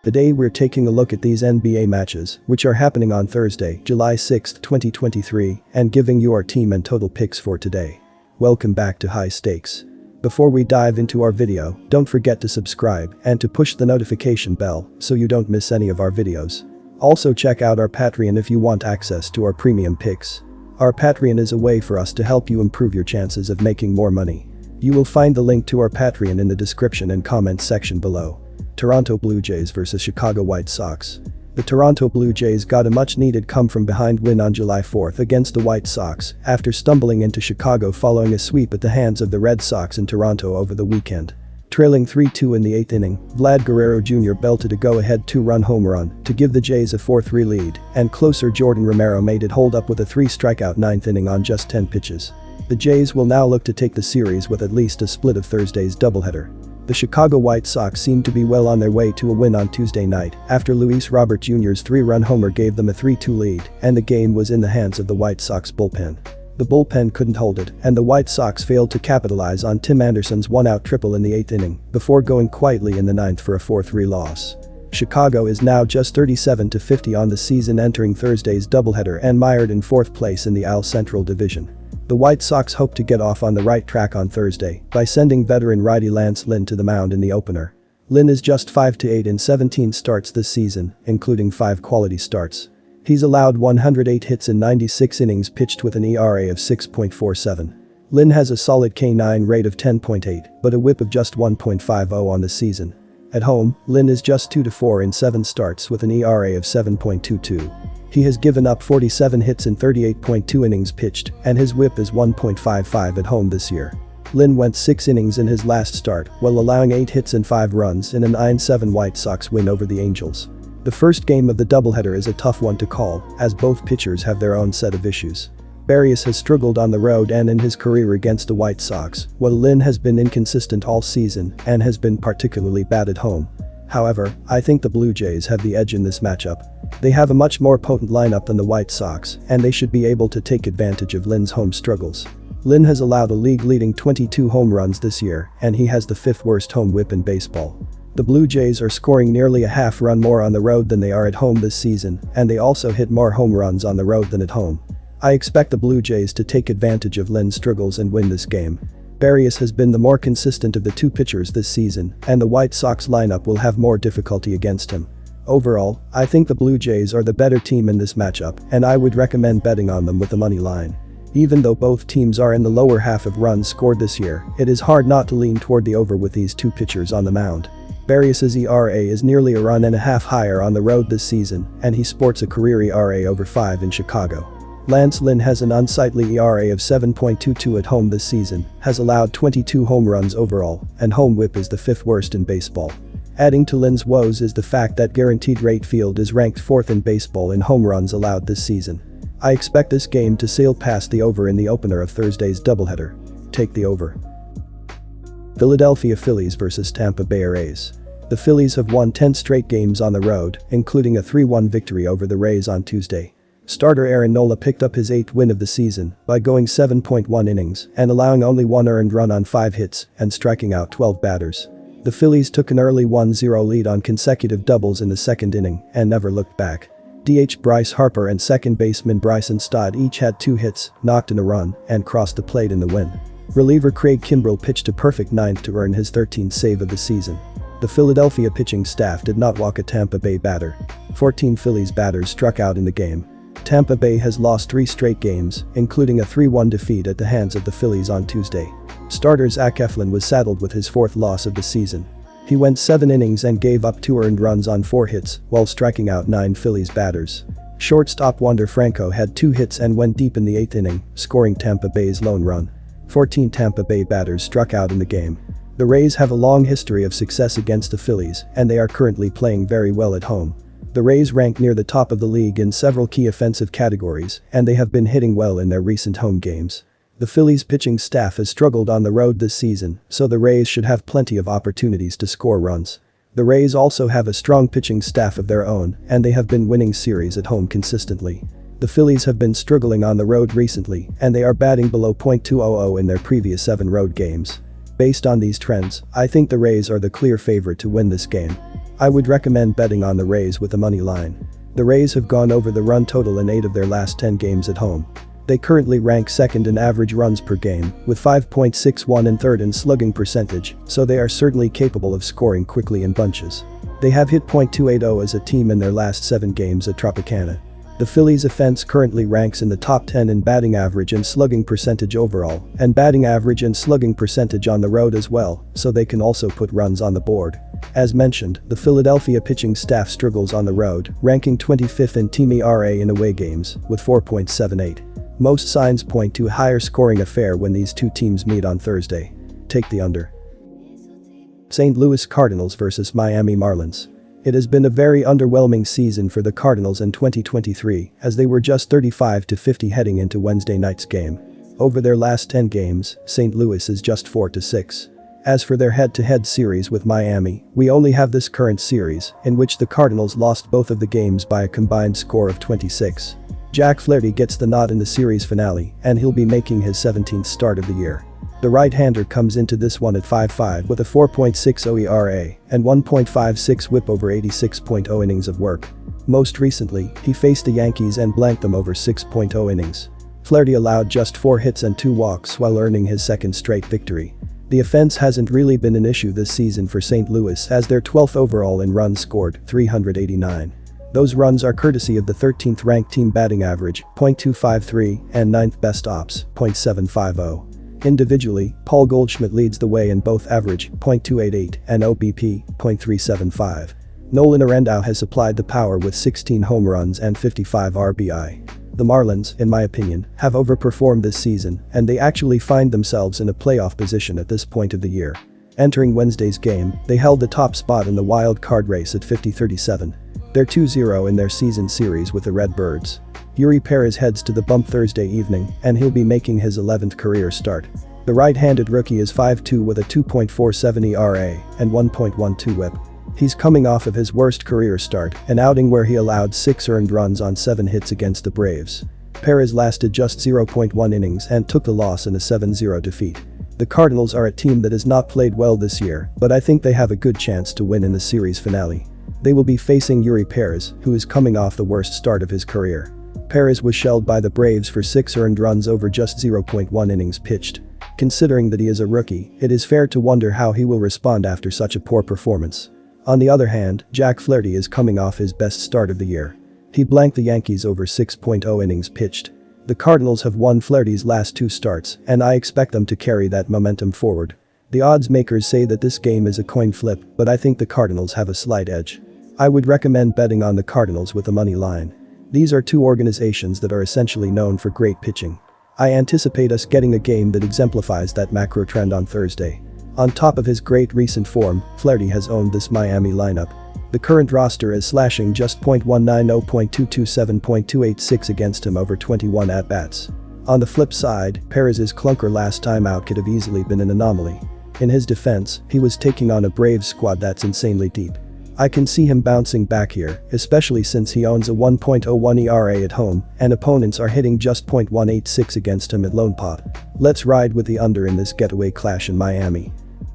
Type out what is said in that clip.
Today we're taking a look at these NBA matches, which are happening on Thursday, July 6, 2023, and giving you our team and total picks for today. Welcome back to High Stakes. Before we dive into our video, don't forget to subscribe and to push the notification bell so you don't miss any of our videos. Also check out our Patreon if you want access to our premium picks. Our Patreon is a way for us to help you improve your chances of making more money. You will find the link to our Patreon in the description and comments section below. Toronto Blue Jays vs Chicago White Sox. The Toronto Blue Jays got a much-needed come-from-behind win on July 4 against the White Sox after stumbling into Chicago following a sweep at the hands of the Red Sox in Toronto over the weekend. Trailing 3-2 in the 8th inning, Vlad Guerrero Jr. belted a go-ahead 2-run home run to give the Jays a 4-3 lead, and closer Jordan Romero made it hold up with a 3-strikeout 9th inning on just 10 pitches. The Jays will now look to take the series with at least a split of Thursday's doubleheader. The Chicago White Sox seemed to be well on their way to a win on Tuesday night after Luis Robert Jr.'s 3-run homer gave them a 3-2 lead, and the game was in the hands of the White Sox bullpen. The bullpen couldn't hold it, and the White Sox failed to capitalize on Tim Anderson's one-out triple in the 8th inning before going quietly in the 9th for a 4-3 loss. Chicago is now just 37-50 on the season entering Thursday's doubleheader and mired in 4th place in the AL Central Division. The White Sox hope to get off on the right track on Thursday by sending veteran righty Lance Lynn to the mound in the opener. Lynn is just 5-8 in 17 starts this season, including 5 quality starts. He's allowed 108 hits in 96 innings pitched with an ERA of 6.47. Lynn has a solid K9 rate of 10.8 but a whip of just 1.50 on the season. At home, Lynn is just 2-4 in 7 starts with an ERA of 7.22. He has given up 47 hits in 38.2 innings pitched, and his whip is 1.55 at home this year. Lynn went 6 innings in his last start while allowing 8 hits and 5 runs in a 9-7 White Sox win over the Angels. The first game of the doubleheader is a tough one to call, as both pitchers have their own set of issues. Barrios has struggled on the road and in his career against the White Sox, while Lynn has been inconsistent all season and has been particularly bad at home. However, I think the Blue Jays have the edge in this matchup. They have a much more potent lineup than the White Sox, and they should be able to take advantage of Lynn's home struggles. Lynn has allowed a league-leading 22 home runs this year, and he has the 5th worst home whip in baseball. The Blue Jays are scoring nearly a half run more on the road than they are at home this season, and they also hit more home runs on the road than at home. I expect the Blue Jays to take advantage of Lynn's struggles and win this game. Barrios has been the more consistent of the 2 pitchers this season, and the White Sox lineup will have more difficulty against him. Overall, I think the Blue Jays are the better team in this matchup, and I would recommend betting on them with the money line. Even though both teams are in the lower half of runs scored this year, it is hard not to lean toward the over with these 2 pitchers on the mound. Barrios' ERA is nearly a run and a half higher on the road this season, and he sports a career ERA over 5 in Chicago. Lance Lynn has an unsightly ERA of 7.22 at home this season, has allowed 22 home runs overall, and home whip is the 5th worst in baseball. Adding to Lynn's woes is the fact that guaranteed rate field is ranked 4th in baseball in home runs allowed this season. I expect this game to sail past the over in the opener of Thursday's doubleheader. Take the over. Philadelphia Phillies vs Tampa Bay Rays. The Phillies have won 10 straight games on the road, including a 3-1 victory over the Rays on Tuesday. Starter Aaron Nola picked up his 8th win of the season by going 7.1 innings and allowing only 1 earned run on 5 hits and striking out 12 batters. The Phillies took an early 1-0 lead on consecutive doubles in the 2nd inning and never looked back. DH Bryce Harper and second baseman Bryson Stott each had 2 hits, knocked in a run, and crossed the plate in the win. Reliever Craig Kimbrell pitched a perfect 9th to earn his 13th save of the season. The Philadelphia pitching staff did not walk a Tampa Bay batter. 14 Phillies batters struck out in the game. Tampa Bay has lost 3 straight games, including a 3-1 defeat at the hands of the Phillies on Tuesday. Starter Zach Eflin was saddled with his 4th loss of the season. He went 7 innings and gave up 2 earned runs on 4 hits while striking out 9 Phillies batters. Shortstop Wander Franco had 2 hits and went deep in the 8th inning, scoring Tampa Bay's lone run. 14 Tampa Bay batters struck out in the game. The Rays have a long history of success against the Phillies, and they are currently playing very well at home. The Rays rank near the top of the league in several key offensive categories, and they have been hitting well in their recent home games. The Phillies pitching staff has struggled on the road this season, so the Rays should have plenty of opportunities to score runs. The Rays also have a strong pitching staff of their own, and they have been winning series at home consistently. The Phillies have been struggling on the road recently, and they are batting below .200 in their previous 7 road games. Based on these trends, I think the Rays are the clear favorite to win this game. I would recommend betting on the Rays with the money line. The Rays have gone over the run total in 8 of their last 10 games at home. They currently rank second in average runs per game, with 5.61 and third in slugging percentage, so they are certainly capable of scoring quickly in bunches. They have hit .280 as a team in their last 7 games at Tropicana. The Phillies' offense currently ranks in the top 10 in batting average and slugging percentage overall, and batting average and slugging percentage on the road as well, so they can also put runs on the board. As mentioned, the Philadelphia pitching staff struggles on the road, ranking 25th in team ERA in away games, with 4.78. Most signs point to a higher scoring affair when these two teams meet on Thursday. Take the under. St. Louis Cardinals vs Miami Marlins. It has been a very underwhelming season for the Cardinals in 2023, as they were just 35-50 heading into Wednesday night's game. Over their last 10 games, St. Louis is just 4-6. As for their head-to-head series with Miami, we only have this current series, in which the Cardinals lost both of the games by a combined score of 26. Jack Flaherty gets the nod in the series finale, and he'll be making his 17th start of the year. The right-hander comes into this one at 5.5 with a 4.60 ERA and 1.56 whip over 86.0 innings of work. Most recently, he faced the Yankees and blanked them over 6.0 innings. Flaherty allowed just 4 hits and 2 walks while earning his second straight victory. The offense hasn't really been an issue this season for St. Louis, as they're 12th overall in runs scored, 389. Those runs are courtesy of the 13th ranked team batting average, .253, and 9th best ops, .750. Individually, Paul Goldschmidt leads the way in both average, .288, and OBP, .375. Nolan Arenado has supplied the power with 16 home runs and 55 RBI. The Marlins, in my opinion, have overperformed this season, and they actually find themselves in a playoff position at this point of the year. Entering Wednesday's game, they held the top spot in the wild card race at 50-37. They're 2-0 in their season series with the Redbirds. Yuri Perez heads to the bump Thursday evening, and he'll be making his 11th career start. The right-handed rookie is 5.2 with a 2.47 ERA and 1.12 whip. He's coming off of his worst career start, an outing where he allowed 6 earned runs on 7 hits against the Braves. Perez lasted just 0.1 innings and took the loss in a 7-0 defeat. The Cardinals are a team that has not played well this year, but I think they have a good chance to win in the series finale. They will be facing Yuri Perez, who is coming off the worst start of his career. Perez was shelled by the Braves for 6 earned runs over just 0.1 innings pitched. Considering that he is a rookie, it is fair to wonder how he will respond after such a poor performance. On the other hand, Jack Flaherty is coming off his best start of the year. He blanked the Yankees over 6.0 innings pitched. The Cardinals have won Flaherty's last 2 starts, and I expect them to carry that momentum forward. The odds makers say that this game is a coin flip, but I think the Cardinals have a slight edge. I would recommend betting on the Cardinals with the money line. These are two organizations that are essentially known for great pitching. I anticipate us getting a game that exemplifies that macro trend on Thursday. On top of his great recent form, Flaherty has owned this Miami lineup. The current roster is slashing just .190, .227, .286 against him over 21 at-bats. On the flip side, Perez's clunker last time out could have easily been an anomaly. In his defense, he was taking on a Braves squad that's insanely deep. I can see him bouncing back here, especially since he owns a 1.01 ERA at home, and opponents are hitting just .186 against him at Lone Pop. Let's ride with the under in this getaway clash in Miami.